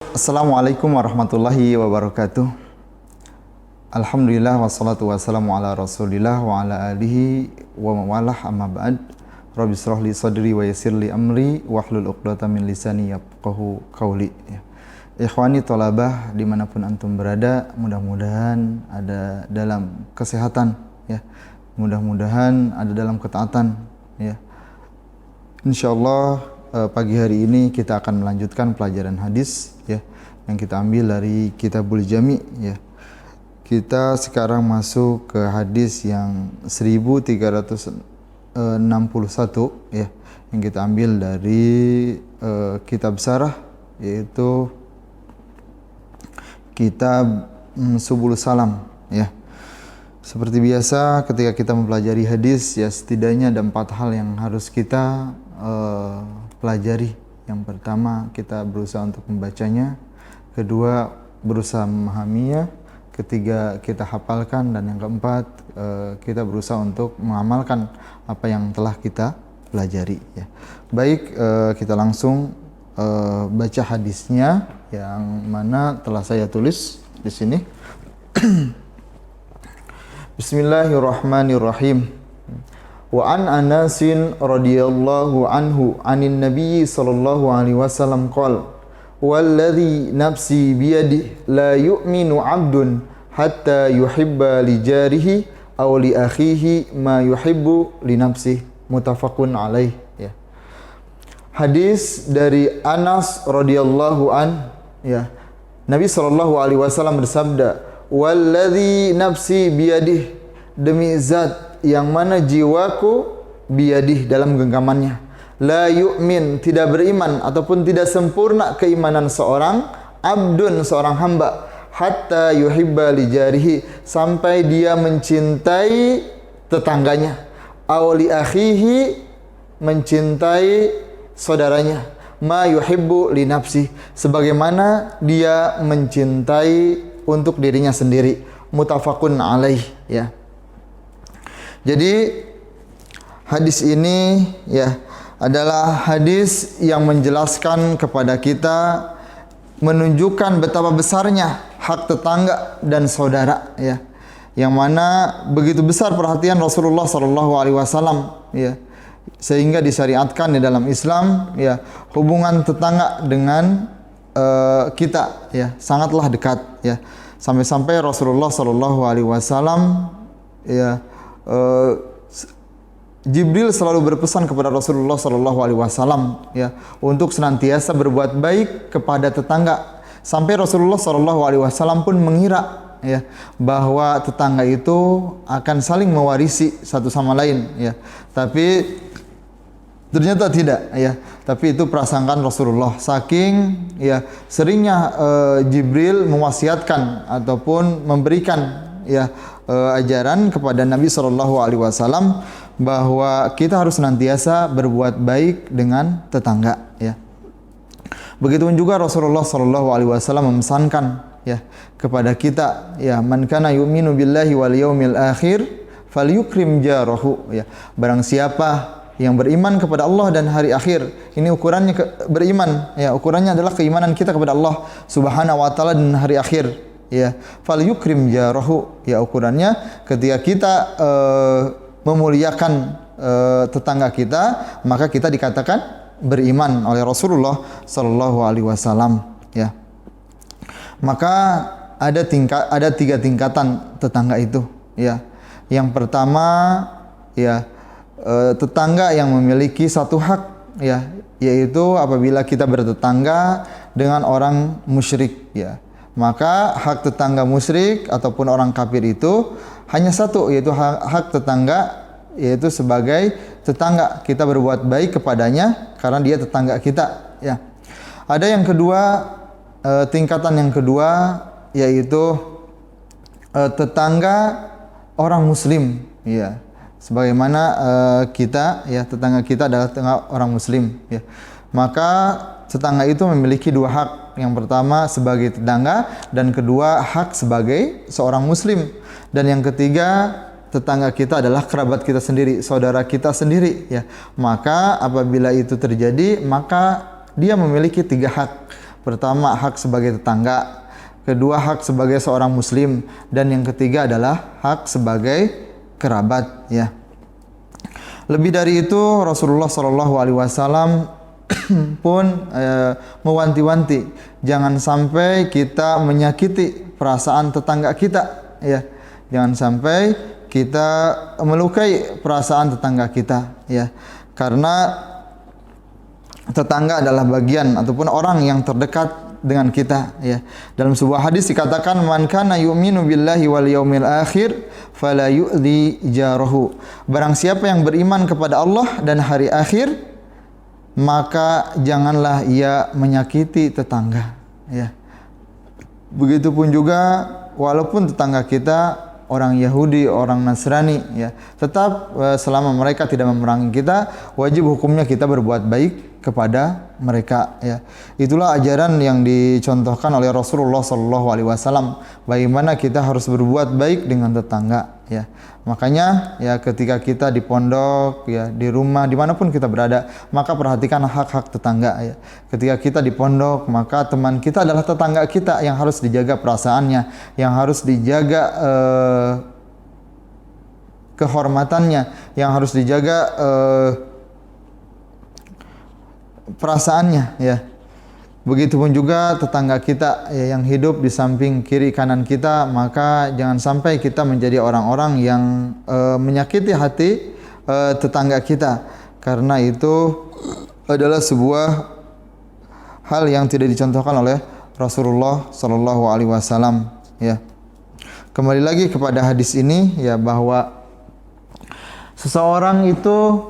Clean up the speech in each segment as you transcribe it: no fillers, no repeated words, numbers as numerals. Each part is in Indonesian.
Assalamualaikum warahmatullahi wabarakatuh. Alhamdulillah wassalatu wassalamu ala rasulillah wa ala alihi wa mawalah amma ba'd. Rabbi shrah li sadri wa yassir li amri wahlul 'uqdatam min lisani yafqahu qawli. Ikhwani thalabah dimanapun antum berada, mudah-mudahan ada dalam kesehatan ya. Mudah-mudahan ada dalam ketaatan ya. Insyaallah pagi hari ini kita akan melanjutkan pelajaran hadis ya yang kita ambil dari Kitabul Jami ya. Kita sekarang masuk ke hadis yang 1361 ya yang kita ambil dari kitab Sarah, yaitu kitab Subul Salam ya. Seperti biasa ketika kita mempelajari hadis ya, setidaknya ada 4 hal yang harus kita pelajari. Yang pertama, kita berusaha untuk membacanya. Kedua, berusaha memahaminya. Ketiga, kita hafalkan. Dan yang keempat, kita berusaha untuk mengamalkan apa yang telah kita pelajari ya. Baik, kita langsung baca hadisnya yang mana telah saya tulis di sini. Bismillahirrahmanirrahim. Wa an Anasin radhiyallahu anhu anin Nabi sallallahu alaihi wasallam qala walladhi nafsi biyadihi la yu'minu 'abdun hatta yuhibba li jarihi aw li akhihi ma yuhibbu li nafsihi, muttafaqun alaih ya. Hadis dari Anas radhiyallahu an ya. Nabi sallallahu alaihi wasallam bersabda, walladzi nafsi biyadih, demi zat yang mana jiwaku biyadih, dalam genggamannya, la yu'min, tidak beriman ataupun tidak sempurna keimanan seorang abdun, seorang hamba, hatta yuhibba li jarihi, sampai dia mencintai tetangganya, aw li akhihi, mencintai saudaranya, ma yuhibbu li nafsi, sebagaimana dia mencintai untuk dirinya sendiri, muttafaqun alaih ya. Jadi hadis ini ya adalah hadis yang menjelaskan kepada kita, menunjukkan betapa besarnya hak tetangga dan saudara ya. Yang mana begitu besar perhatian Rasulullah sallallahu alaihi wasallam ya, sehingga disyariatkan di dalam Islam ya, hubungan tetangga dengan kita ya sangatlah dekat ya, sampai-sampai Rasulullah sallallahu alaihi wasallam ya, Jibril selalu berpesan kepada Rasulullah sallallahu alaihi wasallam ya untuk senantiasa berbuat baik kepada tetangga, sampai Rasulullah sallallahu alaihi wasallam pun mengira ya bahwa tetangga itu akan saling mewarisi satu sama lain ya, tapi ternyata tidak ya. Tapi itu prasangkaan Rasulullah, saking ya seringnya Jibril mewasiatkan ataupun memberikan ya ajaran kepada Nabi sallallahu alaihi wasallam bahwa kita harus senantiasa berbuat baik dengan tetangga ya. Begitupun juga Rasulullah sallallahu alaihi wasallam memesankan ya kepada kita ya, man kana yu'minu billahi wal yaumil akhir falyukrim jarahu ya. Barang siapa yang beriman kepada Allah dan hari akhir, ini ukurannya beriman ya, ukurannya adalah keimanan kita kepada Allah Subhanahu wa taala dan hari akhir ya. Fal yukrim jarahu ya, ukurannya ketika kita memuliakan tetangga kita, maka kita dikatakan beriman oleh Rasulullah sallallahu alaihi wasallam ya. Maka ada 3 tingkatan tetangga itu ya. Yang pertama ya, tetangga yang memiliki satu hak ya, yaitu apabila kita bertetangga dengan orang musyrik ya, maka hak tetangga musyrik ataupun orang kafir itu hanya satu, yaitu hak tetangga, yaitu sebagai tetangga kita berbuat baik kepadanya karena dia tetangga kita ya. Ada yang kedua, tingkatan yang kedua, yaitu tetangga orang muslim ya. Sebagaimana kita ya, tetangga kita adalah orang muslim ya. Maka tetangga itu memiliki 2 hak. Yang pertama sebagai tetangga, dan kedua hak sebagai seorang muslim. Dan yang ketiga tetangga kita adalah kerabat kita sendiri, saudara kita sendiri ya. Maka apabila itu terjadi, maka dia memiliki 3 hak. Pertama, hak sebagai tetangga, kedua hak sebagai seorang muslim, dan yang ketiga adalah hak sebagai kerabat ya. Lebih dari itu Rasulullah Shallallahu alaihi wasallam pun mewanti-wanti jangan sampai kita menyakiti perasaan tetangga kita ya. Jangan sampai kita melukai perasaan tetangga kita ya. Karena tetangga adalah bagian ataupun orang yang terdekat dengan kita ya. Dalam sebuah hadis dikatakan man kana yu'minu billahi wal yaumil akhir fala yu'dhi jarahu. Barang siapa yang beriman kepada Allah dan hari akhir, maka janganlah ia menyakiti tetangga ya. Begitupun juga walaupun tetangga kita orang Yahudi, orang Nasrani ya, tetap selama mereka tidak memerangi kita, wajib hukumnya kita berbuat baik kepada mereka ya. Itulah ajaran yang dicontohkan oleh Rasulullah sallallahu alaihi wasallam, bagaimana kita harus berbuat baik dengan tetangga ya. Makanya ya ketika kita di pondok ya, di rumah, dimanapun kita berada, maka perhatikan hak-hak tetangga ya. Ketika kita di pondok, maka teman kita adalah tetangga kita yang harus dijaga perasaannya, yang harus dijaga kehormatannya, yang harus dijaga perasaannya ya. Begitupun juga tetangga kita ya, yang hidup di samping kiri kanan kita, maka jangan sampai kita menjadi orang-orang yang menyakiti hati tetangga kita, karena itu adalah sebuah hal yang tidak dicontohkan oleh Rasulullah sallallahu alaihi wasallam ya. Kembali lagi kepada hadis ini ya, bahwa seseorang itu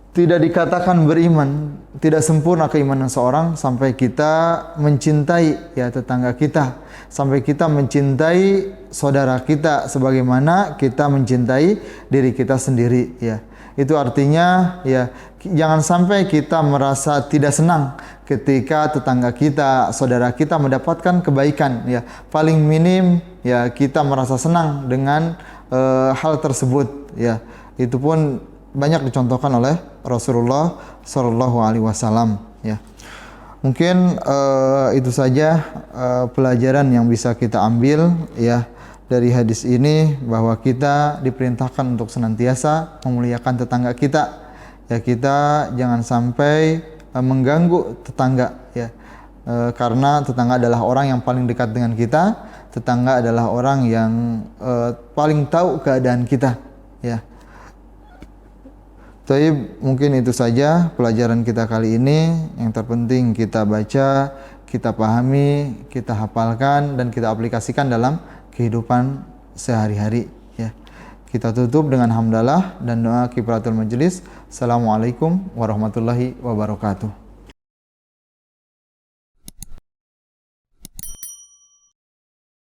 tidak dikatakan beriman, tidak sempurna keimanan seorang sampai kita mencintai ya tetangga kita, sampai kita mencintai saudara kita sebagaimana kita mencintai diri kita sendiri ya. Itu artinya ya, jangan sampai kita merasa tidak senang ketika tetangga kita, saudara kita mendapatkan kebaikan ya. Paling minim ya kita merasa senang dengan hal tersebut ya. Itu pun banyak dicontohkan oleh Rasulullah Shallallahu alaihi wasallam ya. Mungkin itu saja pelajaran yang bisa kita ambil ya dari hadis ini, bahwa kita diperintahkan untuk senantiasa memuliakan tetangga kita ya. Kita jangan sampai mengganggu tetangga ya, karena tetangga adalah orang yang paling dekat dengan kita. Tetangga adalah orang yang paling tahu keadaan kita ya. Tapi mungkin itu saja pelajaran kita kali ini. Yang terpenting kita baca, kita pahami, kita hafalkan, dan kita aplikasikan dalam kehidupan sehari-hari ya. Kita tutup dengan hamdalah dan doa kifaratul majelis. Assalamualaikum warahmatullahi wabarakatuh.